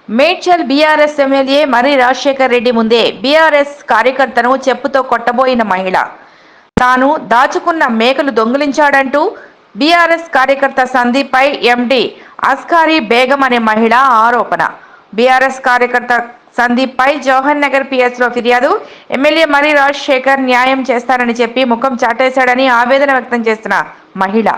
Medchal BRS MLA మరి రాజశేఖర్ రెడ్డి ముందే BRS కార్యకర్తను చెప్పుతో కొట్టబోయిన మహిళ తాను దాచుకున్న మేకలు దొంగిలించాడంటూ బీఆర్ఎస్ కార్యకర్త సందీప్ పై ఎండి అస్కారీ బేగం అనే మహిళ ఆరోపణ. బీఆర్ఎస్ కార్యకర్త సందీప్ పై జవహర్ నగర్ పిఎస్ లో ఫిర్యాదు. ఎమ్మెల్యే మరి రాజశేఖర్ న్యాయం చేస్తారని చెప్పి ముఖం చాటేశాడని ఆవేదన వ్యక్తం చేస్తున్న మహిళ.